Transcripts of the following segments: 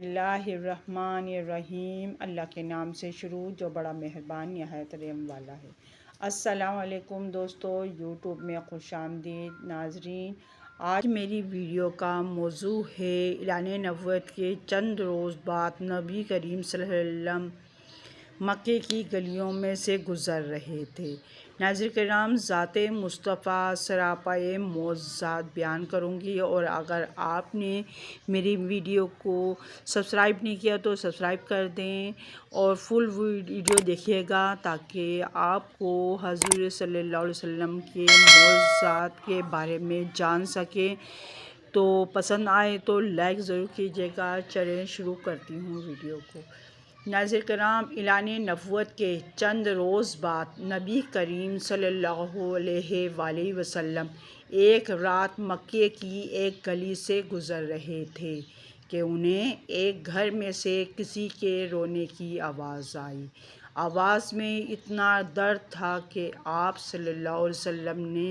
اللہ الرحمن الرحیم، اللہ کے نام سے شروع جو بڑا مہربان نہایت رحم والا ہے۔ السلام علیکم دوستو، یوٹیوب میں خوش آمدید ناظرین۔ آج میری ویڈیو کا موضوع ہے اعلان نبوت کے چند روز بعد نبی کریم صلی اللہ علیہ وسلم مکے کی گلیوں میں سے گزر رہے تھے۔ ناظرین کرام، ذات مصطفیٰ سراپائے معجزات بیان کروں گی، اور اگر آپ نے میری ویڈیو کو سبسکرائب نہیں کیا تو سبسکرائب کر دیں اور فل ویڈیو دیکھیے گا تاکہ آپ کو حضور صلی اللہ علیہ وسلم کے معجزات کے بارے میں جان سکیں۔ تو پسند آئے تو لائک ضرور کیجیے گا۔ چلیں شروع کرتی ہوں ویڈیو کو۔ ناظرین کرام، اعلان نبوت کے چند روز بعد نبی کریم صلی اللہ علیہ وآلہ وسلم ایک رات مکے کی ایک گلی سے گزر رہے تھے کہ انہیں ایک گھر میں سے کسی کے رونے کی آواز آئی۔ آواز میں اتنا درد تھا کہ آپ صلی اللہ علیہ وسلم نے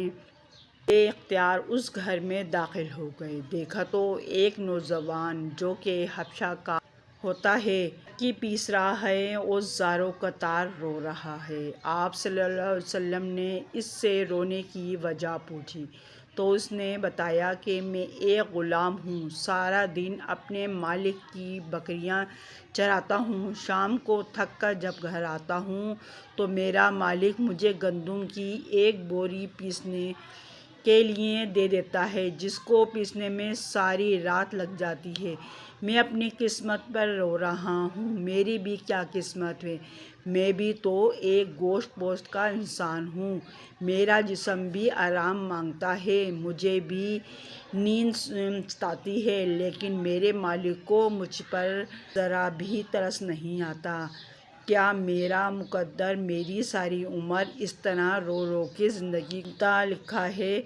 بے اختیار اس گھر میں داخل ہو گئے۔ دیکھا تو ایک نوجوان جو کہ حبشہ کا ہوتا ہے چکی پیس رہا ہے اور زاروں قطار رو رہا ہے۔ آپ صلی اللہ علیہ وسلم نے اس سے رونے کی وجہ پوچھی تو اس نے بتایا کہ میں ایک غلام ہوں، سارا دن اپنے مالک کی بکریاں چراتا ہوں، شام کو تھک کر جب گھر آتا ہوں تو میرا مالک مجھے گندم کی ایک بوری پیسنے کے لیے دے دیتا ہے، جس کو پیسنے میں ساری رات لگ جاتی ہے۔ میں اپنی قسمت پر رو رہا ہوں، میری بھی کیا قسمت ہے، میں بھی تو ایک گوشت پوست کا انسان ہوں، میرا جسم بھی آرام مانگتا ہے، مجھے بھی نیند ستاتی ہے، لیکن میرے مالک کو مجھ پر ذرا بھی ترس نہیں آتا۔ کیا میرا مقدر میری ساری عمر اس طرح رو رو کے زندگی گزارنے لکھا ہے؟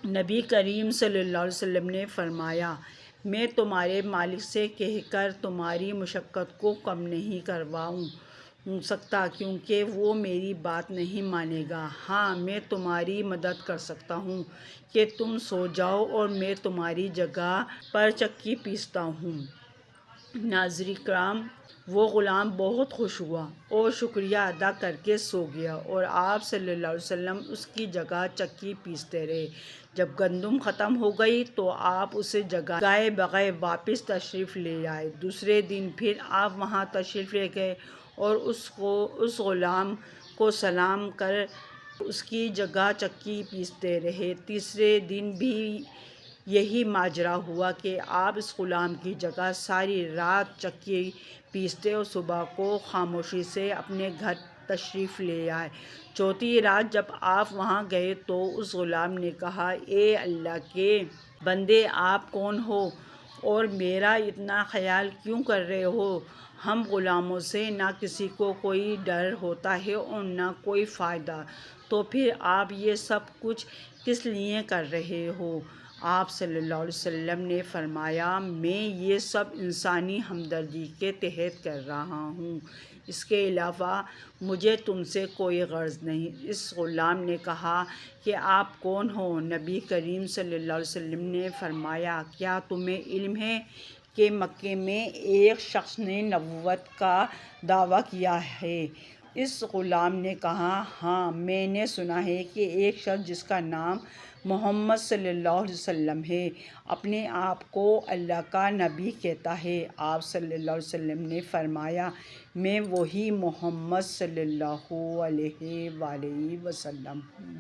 نبی کریم صلی اللہ علیہ وسلم نے فرمایا، میں تمہارے مالک سے کہہ کر تمہاری مشقت کو کم نہیں کروا سکتا، کیونکہ وہ میری بات نہیں مانے گا۔ ہاں، میں تمہاری مدد کر سکتا ہوں کہ تم سو جاؤ اور میں تمہاری جگہ پر چکی پیستا ہوں۔ ناظرین کرام، وہ غلام بہت خوش ہوا اور شکریہ ادا کر کے سو گیا، اور آپ صلی اللہ علیہ وسلم اس کی جگہ چکی پیستے رہے۔ جب گندم ختم ہو گئی تو آپ اسے جگائے بغیر واپس تشریف لے آئے۔ دوسرے دن پھر آپ وہاں تشریف لے گئے اور اس غلام کو سلام کر اس کی جگہ چکی پیستے رہے۔ تیسرے دن بھی یہی ماجرا ہوا کہ آپ اس غلام کی جگہ ساری رات چکی پیستے اور صبح کو خاموشی سے اپنے گھر تشریف لے آئے۔ چوتھی رات جب آپ وہاں گئے تو اس غلام نے کہا، اے اللہ کے بندے، آپ کون ہو اور میرا اتنا خیال کیوں کر رہے ہو؟ ہم غلاموں سے نہ کسی کو کوئی ڈر ہوتا ہے اور نہ کوئی فائدہ، تو پھر آپ یہ سب کچھ کس لیے کر رہے ہو؟ آپ صلی اللہ علیہ وسلم نے فرمایا، میں یہ سب انسانی ہمدردی کے تحت کر رہا ہوں، اس کے علاوہ مجھے تم سے کوئی غرض نہیں۔ اس غلام نے کہا کہ آپ کون ہو؟ نبی کریم صلی اللہ علیہ وسلم نے فرمایا، کیا تمہیں علم ہے کہ مکے میں ایک شخص نے نبوت کا دعویٰ کیا ہے؟ اس غلام نے کہا، ہاں، میں نے سنا ہے کہ ایک شخص جس کا نام محمد صلی اللہ علیہ وسلم ہے، اپنے آپ کو اللہ کا نبی کہتا ہے۔ آپ صلی اللہ علیہ وسلم نے فرمایا، میں وہی محمد صلی اللہ علیہ وآلہ وسلم ہوں۔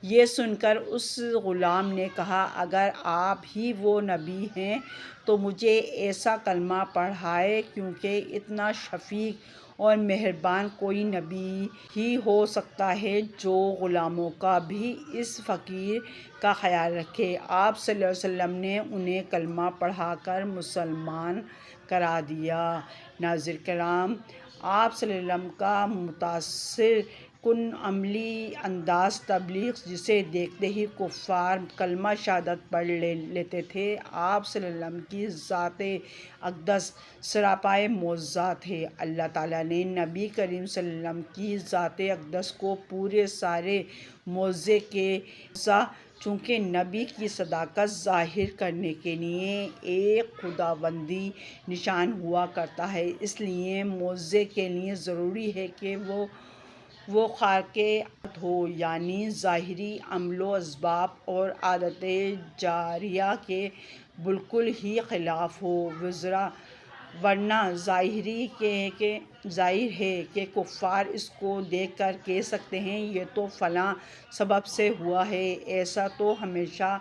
یہ سن کر اس غلام نے کہا، اگر آپ ہی وہ نبی ہیں تو مجھے ایسا کلمہ پڑھائیں، کیونکہ اتنا شفیق اور مہربان کوئی نبی ہی ہو سکتا ہے جو غلاموں کا بھی اس فقیر کا خیال رکھے۔ آپ صلی اللہ علیہ وسلم نے انہیں کلمہ پڑھا کر مسلمان کرا دیا۔ ناظرین کرام، آپ صلی اللہ علیہ وسلم کا متاثر کن عملی انداز تبلیغ، جسے دیکھتے ہی کفار کلمہ شہادت پڑھ لیتے تھے، آپ صلی اللہ علیہ وسلم کی ذات اقدس سراپائے معجزات ہے۔ اللہ تعالیٰ نے نبی کریم صلی اللہ علیہ وسلم کی ذات اقدس کو پورے سارے معجزے کے معجزہ چونکہ نبی کی صداقت ظاہر کرنے کے لیے ایک خداوندی نشان ہوا کرتا ہے، اس لیے معجزے کے لیے ضروری ہے کہ وہ خارق عادت ہو، یعنی ظاہری عمل و اسباب اور عادت جاریہ کے بالکل ہی خلاف ہو، ورنہ ظاہر ہے کہ کفار اس کو دیکھ کر کہہ سکتے ہیں یہ تو فلاں سبب سے ہوا ہے، ایسا تو ہمیشہ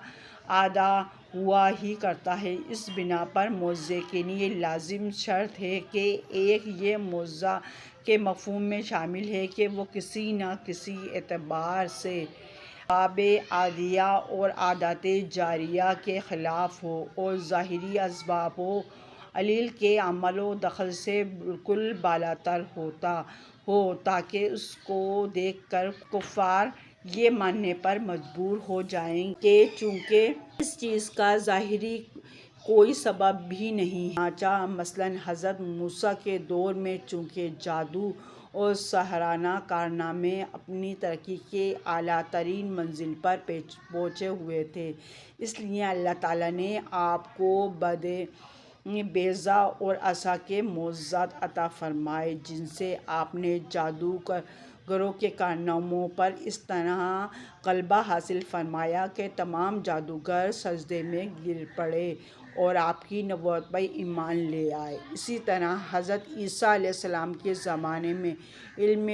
عادہ ہوا ہی کرتا ہے۔ اس بنا پر معجزے کے لیے لازم شرط ہے کہ ایک یہ معجزہ کے مفہوم میں شامل ہے کہ وہ کسی نہ کسی اعتبار سے اسباب عادیہ اور عادات جاریہ کے خلاف ہو اور ظاہری اسباب و علل کے عمل و دخل سے بالکل بالاتر ہو، تاکہ اس کو دیکھ کر کفار یہ ماننے پر مجبور ہو جائیں کہ چونکہ اس چیز کا ظاہری کوئی سبب بھی نہیں ہے، چنانچہ مثلاً حضرت موسیٰ کے دور میں چونکہ جادو اور سحرانہ کارنامے اپنی ترقی کے اعلیٰ ترین منزل پر پہنچے ہوئے تھے، اس لیے اللہ تعالیٰ نے آپ کو بیضہ اور عصا کے معجزات عطا فرمائے، جن سے آپ نے جادوگروں کے کارناموں پر اس طرح غلبہ حاصل فرمایا کہ تمام جادوگر سجدے میں گر پڑے اور آپ کی نبوت پر ایمان لے آئے۔ اسی طرح حضرت عیسیٰ علیہ السلام کے زمانے میں علم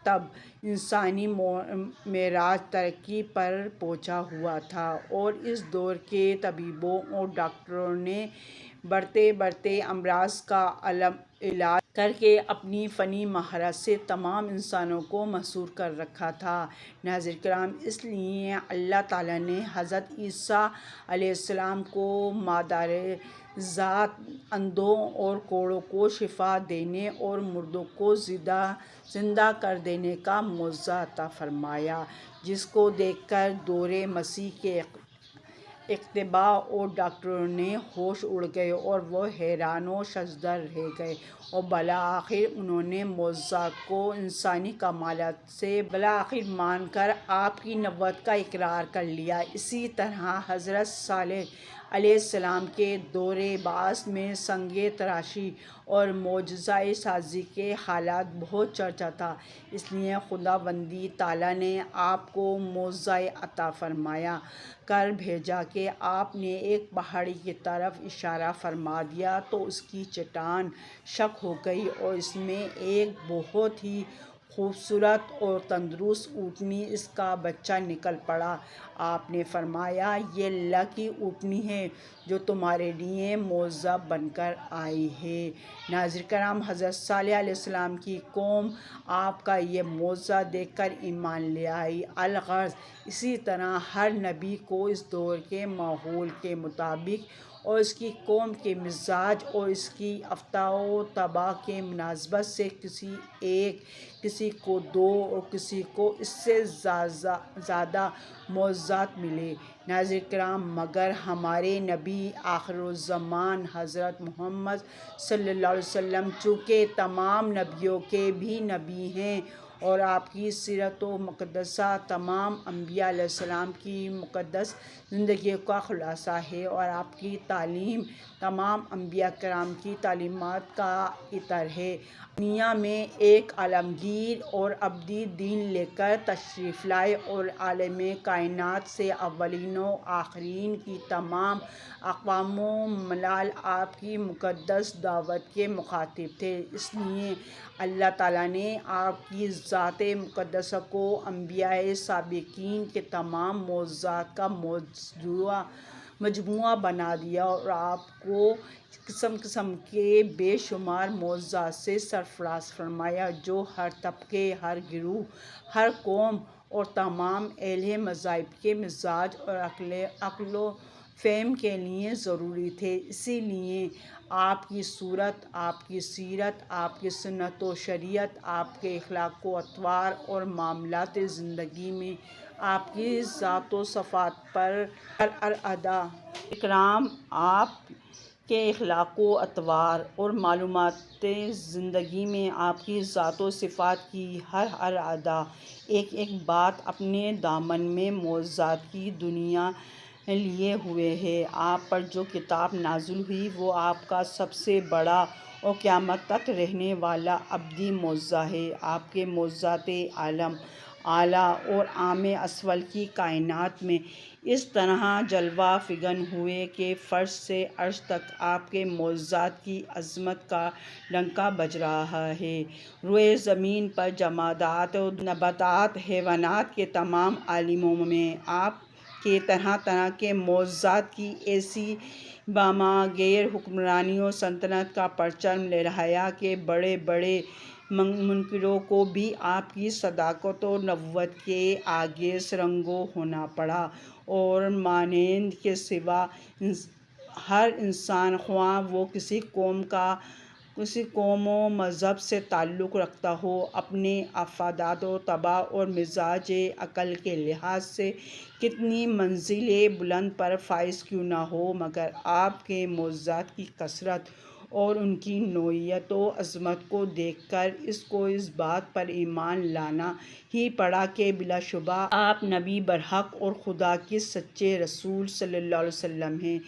طب انسانی معراج ترقی پر پہنچا ہوا تھا اور اس دور کے طبیبوں اور ڈاکٹروں نے بڑھتے امراض کا علاج کر کے اپنی فنی مہارت سے تمام انسانوں کو محصور کر رکھا تھا۔ ناظرین کرام، اس لیے اللہ تعالیٰ نے حضرت عیسیٰ علیہ السلام کو مادر ذات اندھوں اور کوڑوں کو شفا دینے اور مردوں کو زندہ کر دینے کا معجزہ عطا فرمایا، جس کو دیکھ کر دور مسیح کے اطباء اور ڈاکٹروں نے ہوش اڑ گئے اور وہ حیران و ششدر رہ گئے اور بالآخر انہوں نے معجزات کو انسانی کمالات سے بالآخر مان کر آپ کی نبوت کا اقرار کر لیا۔ اسی طرح حضرت صالح علیہ السلام کے دور بعث میں سنگ تراشی اور معجزہ سازی کے حالات بہت چرچا تھا، اس لیے خداوند تعالیٰ نے آپ کو معجزہ عطا فرما کر بھیجا کہ آپ نے ایک پہاڑی کی طرف اشارہ فرما دیا تو اس کی چٹان شق ہو گئی اور اس میں ایک بہت ہی خوبصورت اور تندرست اونٹنی اس کا بچہ نکل پڑا۔ آپ نے فرمایا یہ اللہ کی اونٹنی ہے جو تمہارے لیے معجزہ بن کر آئی ہے۔ ناظرین کرام، حضرت صالح علیہ السلام کی قوم آپ کا یہ معجزہ دیکھ کر ایمان لے آئی۔ الغرض اسی طرح ہر نبی کو اس دور کے ماحول کے مطابق اور اس کی قوم کے مزاج اور اس کی افتا و طبع کے مناسبت سے کسی کو 2 اور کسی کو اس سے زیادہ معجزات ملے۔ ناظرین کرام، مگر ہمارے نبی آخر الزمان حضرت محمد صلی اللہ علیہ وسلم چونکہ تمام نبیوں کے بھی نبی ہیں اور آپ کی سیرت مقدسہ تمام انبیاء علیہ السلام کی مقدس زندگیوں کا خلاصہ ہے اور آپ کی تعلیم تمام انبیاء کرام کی تعلیمات کا عطر ہے، دنیا میں ایک عالمگیر اور ابدی دین لے کر تشریف لائے اور عالم کائنات سے اولین و آخرین کی تمام اقوام و ملل آپ کی مقدس دعوت کے مخاطب تھے۔ اس لیے اللہ تعالیٰ نے آپ کی ذات مقدسہ کو انبیاء سابقین کے تمام معجزات کا مجموعہ بنا دیا اور آپ کو قسم قسم کے بے شمار معجزات سے سرفراز فرمایا جو ہر طبقے، ہر گروہ، ہر قوم اور تمام اہل مذاہب کے مزاج اور عقل و فہم کے لیے ضروری تھے۔ اسی لیے آپ کی صورت، آپ کی سیرت، آپ کی سنت و شریعت، آپ کے اخلاق و اطوار اور معاملات زندگی میں آپ کی ذات و صفات پر ہر ادا کرام آپ کے اخلاق و اطوار اور معلومات زندگی میں آپ کی ذات و صفات کی ہر ادا، ایک بات اپنے دامن میں معجزات کی دنیا لیے ہوئے ہے۔ آپ پر جو کتاب نازل ہوئی وہ آپ کا سب سے بڑا اور قیامت تک رہنے والا ابدی معجزہ ہے۔ آپ کے معجزات عالم اعلیٰ اور عام اسفل کی کائنات میں اس طرح جلوہ فگن ہوئے کہ فرش سے عرش تک آپ کے معجزات کی عظمت کا ڈنکا بج رہا ہے۔ روئے زمین پر جمادات و نباتات، حیوانات کے تمام عالموں میں آپ کے طرح طرح کے معجزات کی ایسی باما غیر حکمرانی و سلطنت کا پرچم لہرایا کہ بڑے بڑے منکروں کو بھی آپ کی صداقت و نبوت کے آگے سرنگوں ہونا پڑا، اور مانند کے سوا ہر انسان، خواہ وہ کسی قوم و مذہب سے تعلق رکھتا ہو، اپنے افادات و طبع اور مزاج عقل کے لحاظ سے کتنی منزل بلند پر فائز کیوں نہ ہو، مگر آپ کے معجزات کی کثرت اور ان کی نوعیت و عظمت کو دیکھ کر اس بات پر ایمان لانا ہی پڑا کہ بلا شبہ آپ نبی برحق اور خدا کے سچے رسول صلی اللہ علیہ وسلم ہیں۔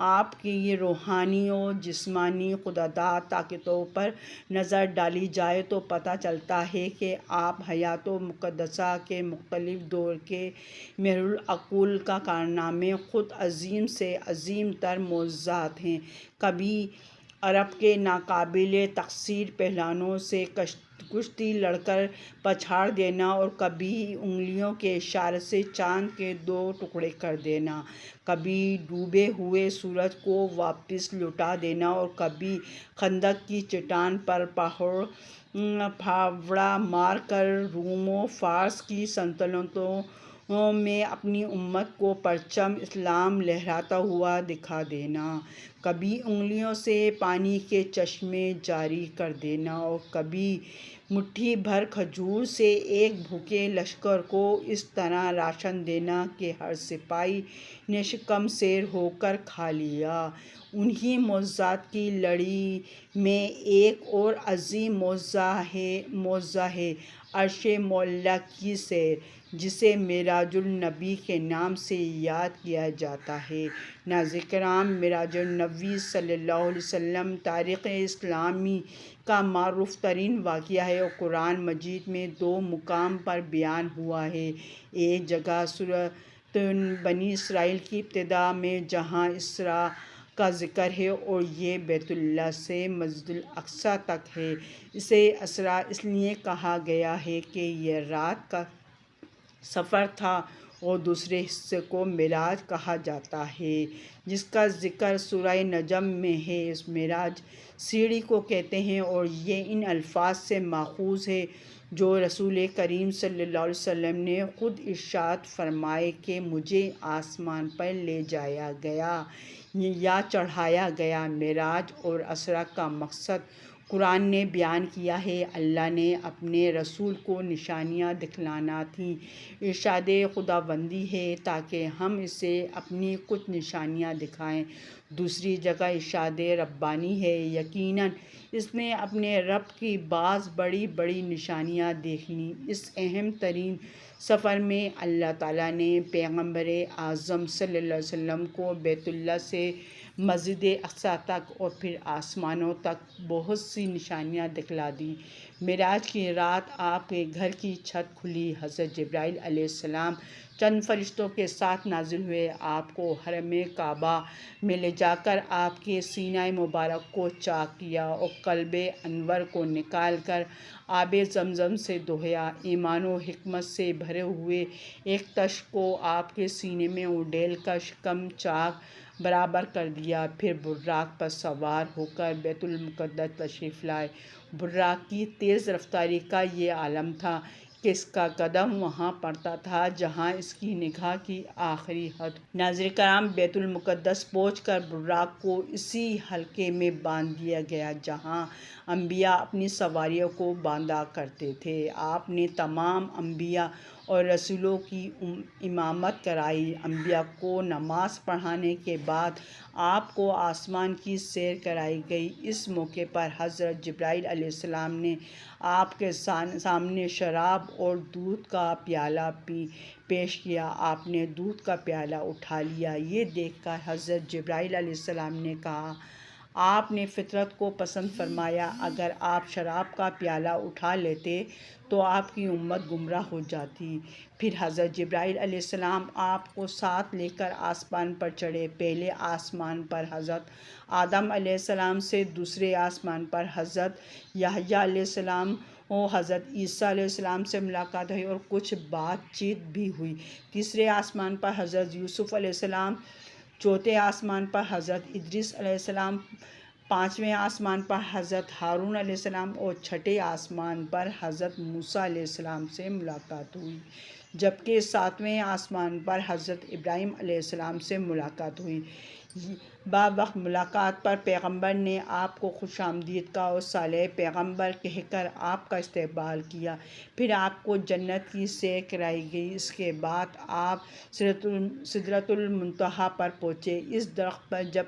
آپ کی یہ روحانی و جسمانی خداداد طاقتوں پر نظر ڈالی جائے تو پتہ چلتا ہے کہ آپ حیات مقدسہ کے مختلف دور کے مہر العقول کارنامے خود عظیم سے عظیم تر معجزات ہیں۔ کبھی عرب کے ناقابل تکسیر پہلوانوں سے کشتی لڑ کر پچھاڑ دینا، اور کبھی انگلیوں کے اشارے سے چاند کے 2 ٹکڑے کر دینا، کبھی ڈوبے ہوئے سورج کو واپس لوٹا دینا، اور کبھی خندق کی چٹان پر پھاوڑا مار کر روم و فارس کی سلطنتوں میں اپنی امت کو پرچم اسلام لہراتا ہوا دکھا دینا، کبھی انگلیوں سے پانی کے چشمے جاری کر دینا، اور کبھی مٹھی بھر کھجور سے ایک بھوکے لشکر کو اس طرح راشن دینا کہ ہر سپاہی نے شکم سیر ہو کر کھا لیا۔ انہی معجزات کی لڑی میں ایک اور عظیم معجزہ ہے عرش معلیٰ کی سیر، جسے معراج النبی کے نام سے یاد کیا جاتا ہے۔ ناظرین کرام، معراج النبی صلی اللہ علیہ وسلم تاریخ اسلامی کا معروف ترین واقعہ ہے، اور قرآن مجید میں 2 مقام پر بیان ہوا ہے۔ ایک جگہ سورۃ بنی اسرائیل کی ابتدا میں جہاں اسراء کا ذکر ہے، اور یہ بیت اللہ سے مسجد الاقصیٰ تک ہے۔ اسے اسراء اس لیے کہا گیا ہے کہ یہ رات کا سفر تھا، اور دوسرے حصے کو معراج کہا جاتا ہے، جس کا ذکر سورہ نجم میں ہے۔ اس معراج سیڑھی کو کہتے ہیں، اور یہ ان الفاظ سے ماخوذ ہے جو رسول کریم صلی اللہ علیہ وسلم نے خود ارشاد فرمائے کہ مجھے آسمان پر لے جایا گیا یا چڑھایا گیا۔ معراج اور اسراء کا مقصد قرآن نے بیان کیا ہے۔ اللہ نے اپنے رسول کو نشانیاں دکھلانا تھیں۔ ارشاد خداوندی ہے تاکہ ہم اسے اپنی کچھ نشانیاں دکھائیں۔ دوسری جگہ ارشاد ربانی ہے، یقیناً اس نے اپنے رب کی بعض بڑی بڑی نشانیاں دیکھ لیں۔ اس اہم ترین سفر میں اللہ تعالیٰ نے پیغمبر اعظم صلی اللہ علیہ وسلم کو بیت اللہ سے مسجد اقصیٰ تک اور پھر آسمانوں تک بہت سی نشانیاں دکھلا دیں۔ معراج کی رات آپ کے گھر کی چھت کھلی، حضرت جبرائیل علیہ السلام چند فرشتوں کے ساتھ نازل ہوئے، آپ کو حرم کعبہ میں لے جا کر آپ کے سینہ مبارک کو چاک کیا، اور قلب انور کو نکال کر آب زمزم سے دھویا۔ ایمان و حکمت سے بھرے ہوئے ایک تشت کو آپ کے سینے میں اڈیل کر شکم چاک برابر کر دیا، پھر براق پر سوار ہو کر بیت المقدس تشریف لائے۔ براق کی تیز رفتاری کا یہ عالم تھا کہ اس کا قدم وہاں پڑتا تھا جہاں اس کی نگاہ کی آخری حد۔ ناظرین کرام، بیت المقدس پہنچ کر براق کو اسی حلقے میں باندھ دیا گیا جہاں انبیاء اپنی سواریوں کو باندھا کرتے تھے۔ آپ نے تمام انبیاء اور رسولوں کی امامت کرائی۔ انبیاء کو نماز پڑھانے کے بعد آپ کو آسمان کی سیر کرائی گئی۔ اس موقع پر حضرت جبرائیل علیہ السلام نے آپ کے سامنے شراب اور دودھ کا پیالہ پیش کیا۔ آپ نے دودھ کا پیالہ اٹھا لیا۔ یہ دیکھ کر حضرت جبرائیل علیہ السلام نے کہا، آپ نے فطرت کو پسند فرمایا۔ اگر آپ شراب کا پیالہ اٹھا لیتے تو آپ کی امت گمراہ ہو جاتی۔ پھر حضرت جبرائیل علیہ السلام آپ کو ساتھ لے کر آسمان پر چڑھے۔ پہلے آسمان پر حضرت آدم علیہ السلام سے، دوسرے آسمان پر حضرت یحییٰ علیہ السلام و حضرت عیسیٰ علیہ السلام سے ملاقات ہوئی اور کچھ بات چیت بھی ہوئی۔ تیسرے آسمان پر حضرت یوسف علیہ السلام، چوتھے آسمان پر حضرت ادریس علیہ السلام، پانچویں آسمان پر حضرت ہارون علیہ السلام اور چھٹے آسمان پر حضرت موسیٰ علیہ السلام سے ملاقات ہوئی، جبکہ ساتویں آسمان پر حضرت ابراہیم علیہ السلام سے ملاقات ہوئی۔ وقت ملاقات پر پیغمبر نے آپ کو خوش آمدید کہا اور صالح پیغمبر کہہ کر آپ کا استقبال کیا۔ پھر آپ کو جنت کی سیر کرائی گئی۔ اس کے بعد آپ سدرۃ المنتہا پر پہنچے۔ اس درخت پر جب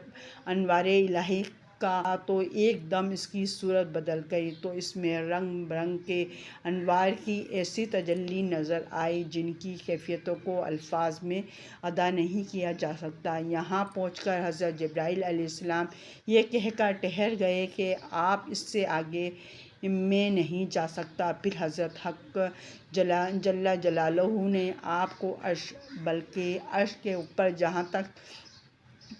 انوار الہی کا تو ایک دم اس کی صورت بدل گئی، تو اس میں رنگ برنگ کے انوار کی ایسی تجلی نظر آئی جن کی کیفیتوں کو الفاظ میں ادا نہیں کیا جا سکتا۔ یہاں پہنچ کر حضرت جبرائیل علیہ السلام یہ کہہ کر ٹھہر گئے کہ آپ اس سے آگے میں نہیں جا سکتا۔ پھر حضرت حق جل جلالہ نے آپ کو عرش، بلکہ عرش کے اوپر جہاں تک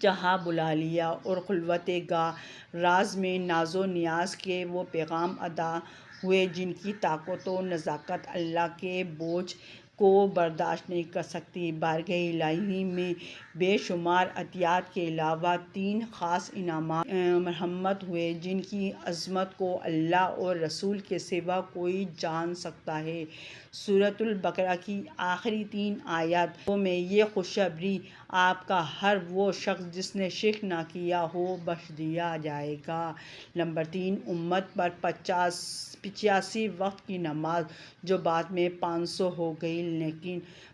چاہا بلا لیا اور خلوت گاہ راز میں ناز و نیاز کے وہ پیغام ادا ہوئے جن کی طاقت و نزاکت اللہ کے بوجھ کو برداشت نہیں کر سکتی۔ بارگاہ الہی میں بے شمار عطیات کے علاوہ 3 خاص انعامات مرحمت ہوئے جن کی عظمت کو اللہ اور رسول کے سوا کوئی جان سکتا ہے۔ سورۃ البقرہ کی آخری 3 آیاتوں میں یہ خوشخبری آپ کا ہر وہ شخص جس نے شرک نہ کیا ہو بخش دیا جائے گا۔ نمبر 3، امت پر 85 وقت کی نماز جو بعد میں 500 ہو گئی،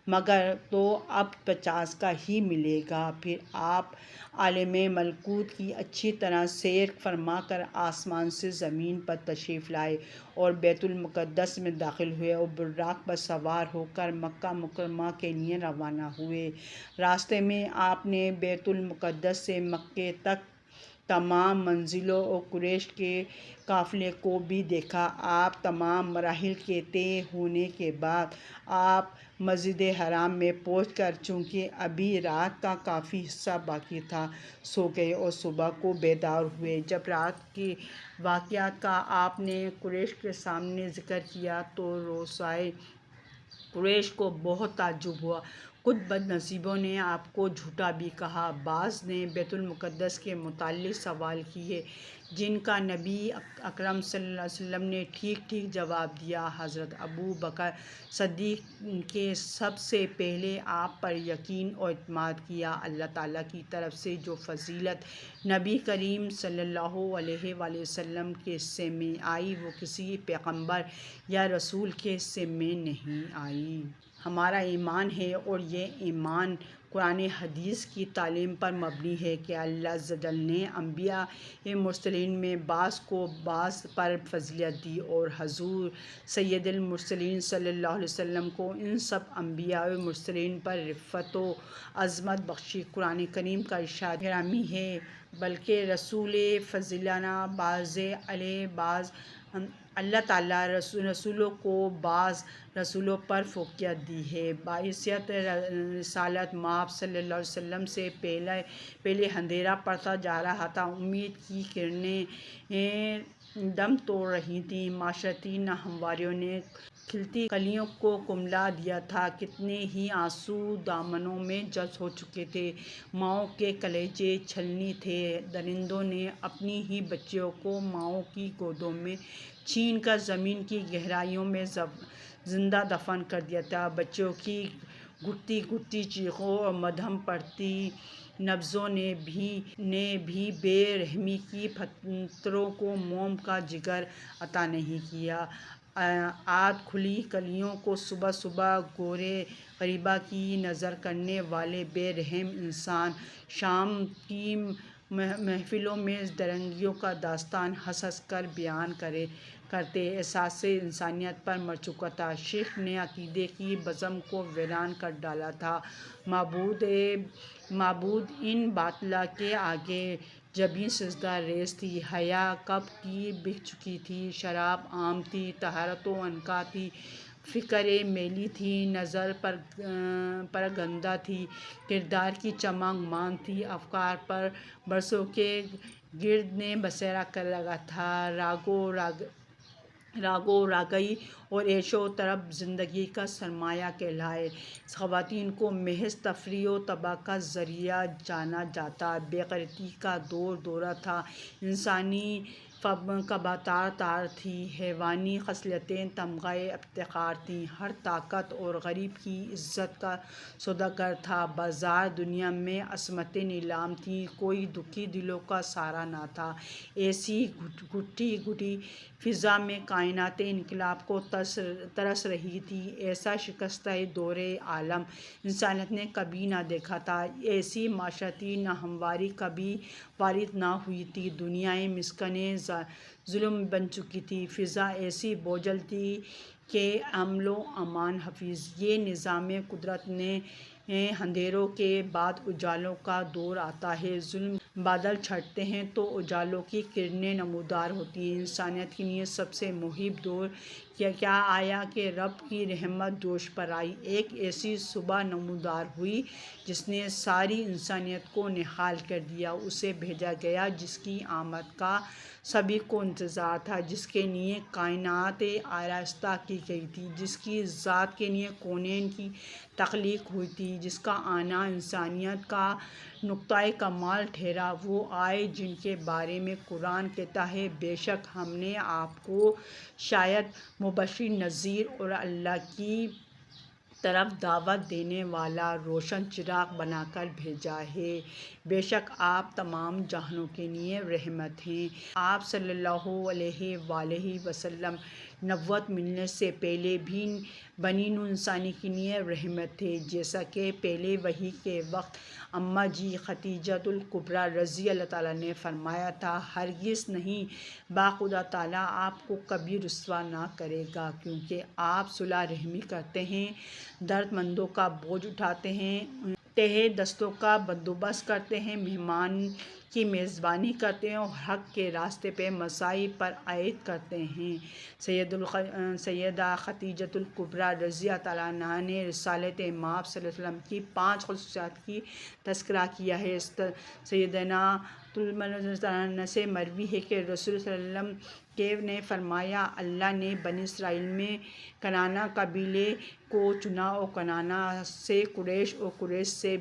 مگر تو اب 50 کا ہی ملے گا۔ پھر آپ عالم ملکوت کی اچھی طرح سیر فرما کر آسمان سے زمین پر تشریف لائے اور بیت المقدس میں داخل ہوئے اور براق پر سوار ہو کر مکہ مکرمہ کے لیے روانہ ہوئے۔ راستے میں آپ نے بیت المقدس سے مکے تک تمام منزلوں اور قریش کے قافلے کو بھی دیکھا۔ آپ تمام مراحل کے طے ہونے کے بعد آپ مسجد حرام میں پہنچ کر چونکہ ابھی رات کا کافی حصہ باقی تھا، سو گئے اور صبح کو بیدار ہوئے۔ جب رات کے واقعات کا آپ نے قریش کے سامنے ذکر کیا تو رؤسائے قریش کو بہت تعجب ہوا۔ کچھ بد نصیبوں نے آپ کو جھوٹا بھی کہا۔ بعض نے بیت المقدس کے متعلق سوال کیے جن کا نبی اکرم صلی اللہ علیہ وسلم نے ٹھیک ٹھیک جواب دیا۔ حضرت ابوبکر صدیق نے سب سے پہلے آپ پر یقین اور اعتماد کیا۔ اللہ تعالیٰ کی طرف سے جو فضیلت نبی کریم صلی اللہ علیہ وآلہ وسلم کے حصے میں آئی وہ کسی پیغمبر یا رسول کے حصے میں نہیں آئی۔ ہمارا ایمان ہے اور یہ ایمان قرآن حدیث کی تعلیم پر مبنی ہے کہ اللہ عز و جل نے انبیاء مرسلین میں بعض کو بعض پر فضیلت دی اور حضور سید المرسلین صلی اللہ علیہ وسلم کو ان سب انبیاء مرسلین پر رفعت و عظمت بخشی۔ قرآن کریم کا ارشاد گرامی ہے، بلکہ رسول فضلنا بعض علی بعض، اللہ تعالیٰ رسولوں کو بعض رسولوں پر فوقیت دی ہے۔ بحیثیت رسالت مآب صلی اللہ علیہ وسلم سے پہلے اندھیرا پڑتا جا رہا تھا، امید کی کرنیں دم توڑ رہی تھیں، معاشرتی ناہمواریوں نے کھلتی کلیوں کو کملا دیا تھا، کتنے ہی آنسو دامنوں میں جذب ہو چکے تھے، ماؤں کے کلیجے چھلنی تھے، درندوں نے اپنی ہی بچیوں کو ماؤں کی گودوں میں چھین کر زمین کی گہرائیوں میں زندہ دفن کر دیا تھا، بچیوں کی گھٹتی گھٹتی چیخوں اور مدھم پڑتی نبضوں نے بھی بے رحمی کی پتھروں کو موم کا جگر عطا نہیں کیا۔ آج کھلی کلیوں کو صبح صبح گورے غریبہ کی نظر کرنے والے بے رحم انسان شام کی محفلوں میں درنگیوں کا داستان ہنس ہنس کر بیان کرتے احساس انسانیت پر مر چکا تھا۔ شرک نے عقیدے کی بزم کو ویران کر ڈالا تھا۔ معبود ان باطلا کے آگے جبیں سجدہ ریز تھی۔ حیا کب کی بک چکی تھی، شراب عام تھی، طہارت و عنقا تھی، فکریں میلی تھی، نظر پرگندہ تھی، کردار کی چمک مان تھی، افکار پر برسوں کے گرد نے بسیرا کر رکھا تھا۔ راگو راگئی اور عیش و طرب زندگی کا سرمایہ کہلائے۔ خواتین کو محض تفریح و تباہ کا ذریعہ جانا جاتا۔ بے غیرتی کا دورہ تھا، انسانی کباطار تار تھی، حیوانی خصلتیں تمغہ افتخار تھیں۔ ہر طاقت اور غریب کی عزت کا سوداگر تھا۔ بازار دنیا میں عصمتیں نیلام تھیں، کوئی دکھی دلوں کا سہارا نہ تھا۔ ایسی گھٹی گھٹی فضا میں کائنات انقلاب کو ترس رہی تھی۔ ایسا شکستہ دور عالم انسانیت نے کبھی نہ دیکھا تھا۔ ایسی معاشرتی ناہمواری کبھی وارد نہ ہوئی تھی۔ دنیائے مسکن ظلم بن چکی تھی۔ فضا ایسی بوجھل تھی کہ امن و امان حفیظ۔ یہ نظام قدرت نے اندھیروں کے بعد اجالوں کا دور آتا ہے۔ ظلم بادل چھٹتے ہیں تو اجالوں کی کرنیں نمودار ہوتی ہیں۔ انسانیت کے لیے سب سے محیب دور کیا آیا کہ رب کی رحمت جوش پر آئی۔ ایک ایسی صبح نمودار ہوئی جس نے ساری انسانیت کو نہال کر دیا۔ اسے بھیجا گیا جس کی آمد کا سبھی کو انتظار تھا، جس کے لیے کائنات آراستہ کی گئی تھی، جس کی ذات کے لیے کونین کی تخلیق ہوئی تھی، جس کا آنا انسانیت کا نقطۂ کمال ٹھہرا۔ وہ آئے جن کے بارے میں قرآن کہتا ہے، بے شک ہم نے آپ کو شاید مبشر، نذیر اور اللہ کی طرف دعوت دینے والا روشن چراغ بنا کر بھیجا ہے۔ بے شک آپ تمام جہانوں کے لیے رحمت ہیں۔ آپ صلی اللہ علیہ وآلہ وسلم نبوت ملنے سے پہلے بھی بنی نوع انسانی کے لیے رحمت تھے، جیسا کہ پہلے وحی کے وقت اماں جی خدیجۃ الکبریٰ رضی اللہ تعالیٰ نے فرمایا تھا، ہرگز نہیں، خدا تعالیٰ آپ کو کبھی رسوا نہ کرے گا، کیونکہ آپ صلح رحمی کرتے ہیں، درد مندوں کا بوجھ اٹھاتے ہیں، تہہ دستوں کا بندوبست کرتے ہیں، مہمان کی میزبانی کرتے ہیں اور حق کے راستے پہ مصائب پر عائد کرتے ہیں۔ سیدہ خدیجۃ الکبریٰ رضی اللہ تعالیٰ عنہا نے رسالت مآب صلی اللہ علیہ وسلم کی 5 خصوصیات کی تذکرہ کیا ہے۔ سیدنا سے مروی ہے کہ رسول صلی اللہ علیہ وسلم نے فرمایا، اللہ نے بنی اسرائیل میں کنعانہ قبیلے کو چنا اور کنعانہ سے قریش اور قریش سے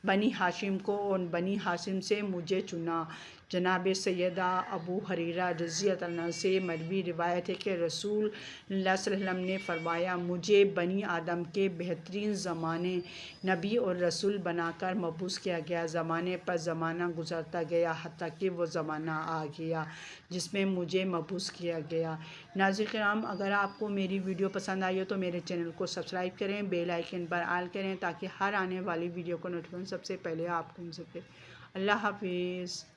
بنی ہاشم کو اور بنی ہاشم سے مجھے چنا۔ جناب سیدہ ابو ہریرہ رضی اللہ عنہ سے مروی روایت ہے کہ رسول اللہ صلی اللہ علیہ وسلم نے فرمایا، مجھے بنی آدم کے بہترین زمانے نبی اور رسول بنا کر مبعوث کیا گیا۔ زمانے پر زمانہ گزرتا گیا حتیٰ کہ وہ زمانہ آ گیا جس میں مجھے مبعوث کیا گیا۔ ناظرین کرام، اگر آپ کو میری ویڈیو پسند آئی ہو تو میرے چینل کو سبسکرائب کریں، بیل آئیکن پر آل کریں تاکہ ہر آنے والی ویڈیو کو نوٹیفیکیشن سب سے پہلے آپ کو مل سکے۔ اللہ حافظ۔